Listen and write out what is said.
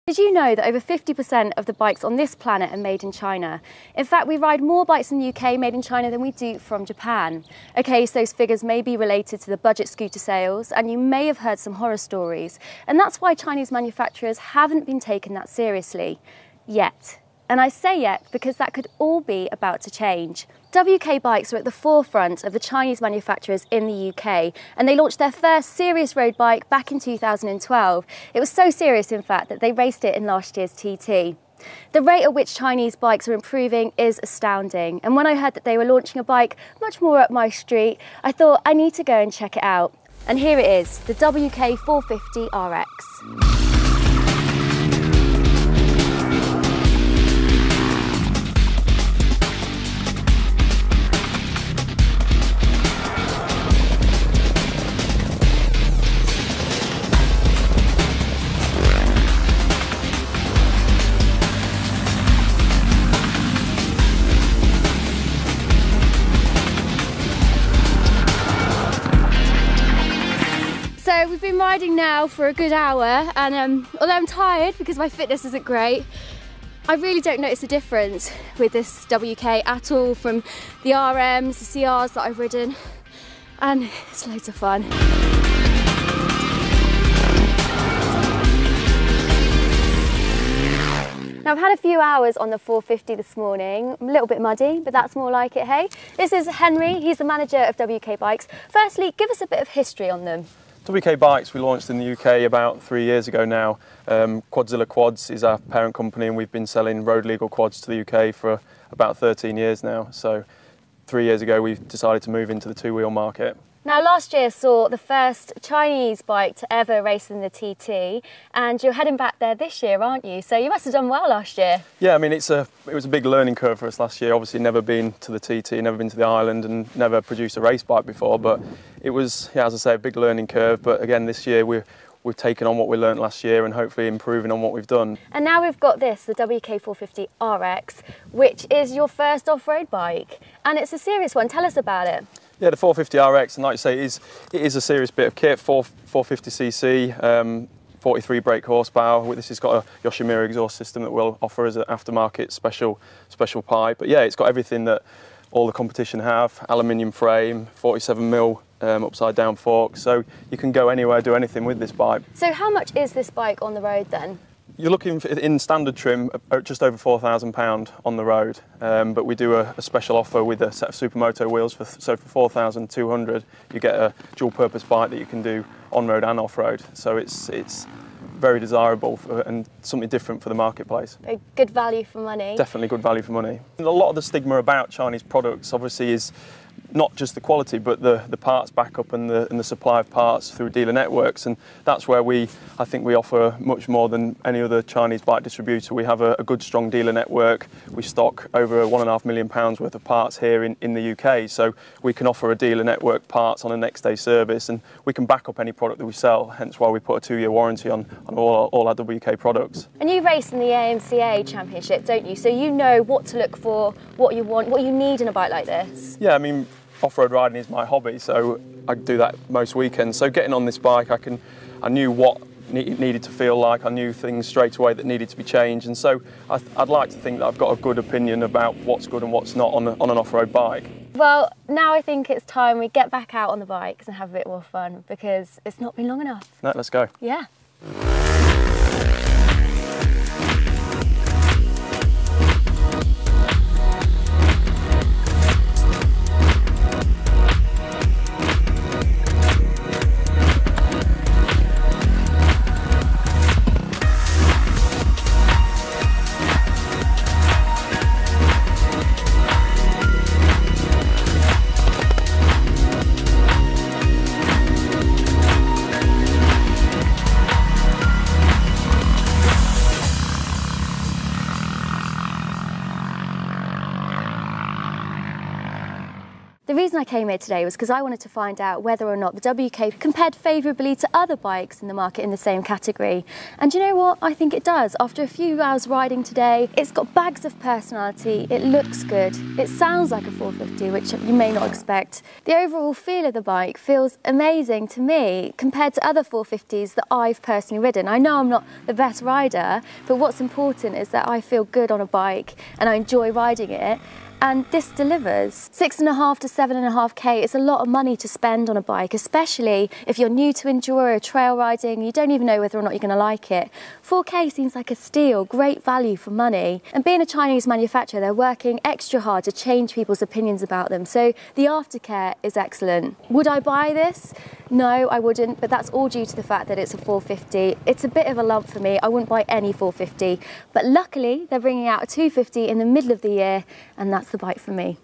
Did you know that over 50% of the bikes on this planet are made in China? In fact, we ride more bikes in the UK made in China than we do from Japan. Okay, so those figures may be related to the budget scooter sales, and you may have heard some horror stories. And that's why Chinese manufacturers haven't been taken that seriously. Yet. And I say yet because that could all be about to change. WK Bikes are at the forefront of the Chinese manufacturers in the UK, and they launched their first serious road bike back in 2012. It was so serious, in fact, that they raced it in last year's TT. The rate at which Chinese bikes are improving is astounding, and when I heard that they were launching a bike much more up my street, I thought I need to go and check it out. And here it is, the WK 450 RX. So we've been riding now for a good hour, and although I'm tired because my fitness isn't great, I really don't notice a difference with this WK at all from the RMs, the CRs that I've ridden, and it's loads of fun. Now I've had a few hours on the 450 this morning. I'm a little bit muddy, but that's more like it, hey? This is Henry, he's the manager of WK Bikes. Firstly, give us a bit of history on them. WK Bikes we launched in the UK about 3 years ago now. Quadzilla Quads is our parent company, and we've been selling road legal quads to the UK for about 13 years now. So 3 years ago we decided to move into the two-wheel market. Now last year saw the first Chinese bike to ever race in the TT, and you're heading back there this year, aren't you? So you must have done well last year. Yeah, I mean it was a big learning curve for us last year. Obviously never been to the TT, never been to the island, and never produced a race bike before, but it was, yeah, as I say, a big learning curve. But again, this year we've taken on what we learnt last year and hopefully improving on what we've done. And now we've got this, the WK 450 RX, which is your first off-road bike, and it's a serious one. Tell us about it. Yeah, the 450 RX, and like you say, it is a serious bit of kit. 450cc, 43 brake horsepower. This has got a Yoshimura exhaust system that we'll offer as an aftermarket special pipe. But yeah, it's got everything that all the competition have. Aluminium frame, 47mm upside down forks. So you can go anywhere, do anything with this bike. So how much is this bike on the road then? You're looking for, in standard trim, just over £4,000 on the road, but we do a special offer with a set of Supermoto wheels. So for £4,200 you get a dual-purpose bike that you can do on-road and off-road. So it's very desirable and something different for the marketplace. A good value for money. Definitely good value for money. And a lot of the stigma about Chinese products obviously is not just the quality, but the parts backup and the supply of parts through dealer networks, and that's where I think we offer much more than any other Chinese bike distributor. We have a good strong dealer network. We stock over £1.5 million worth of parts here in the UK, so we can offer a dealer network parts on a next day service, and we can back up any product that we sell, hence why we put a 2-year warranty on all our WK products. And you race in the AMCA Championship, don't you? So you know what to look for, what you want, what you need in a bike like this. Yeah, I mean, off-road riding is my hobby, so I do that most weekends. So getting on this bike, I knew what it needed to feel like. I knew things straight away that needed to be changed, and so I'd like to think that I've got a good opinion about what's good and what's not on an off-road bike. Well, now I think it's time we get back out on the bikes and have a bit more fun, because it's not been long enough. No, let's go. Yeah. The reason I came here today was because I wanted to find out whether or not the WK compared favourably to other bikes in the market in the same category. And you know what? I think it does. After a few hours riding today, it's got bags of personality, it looks good, it sounds like a 450, which you may not expect. The overall feel of the bike feels amazing to me compared to other 450s that I've personally ridden. I know I'm not the best rider, but what's important is that I feel good on a bike and I enjoy riding it. And this delivers. 6.5 to 7.5K is a lot of money to spend on a bike, especially if you're new to enduro or trail riding, you don't even know whether or not you're going to like it. 4K seems like a steal, great value for money. And being a Chinese manufacturer, they're working extra hard to change people's opinions about them. So the aftercare is excellent. Would I buy this? No, I wouldn't, but that's all due to the fact that it's a 450. It's a bit of a lump for me. I wouldn't buy any 450, but luckily they're bringing out a 250 in the middle of the year, and that's the bike for me.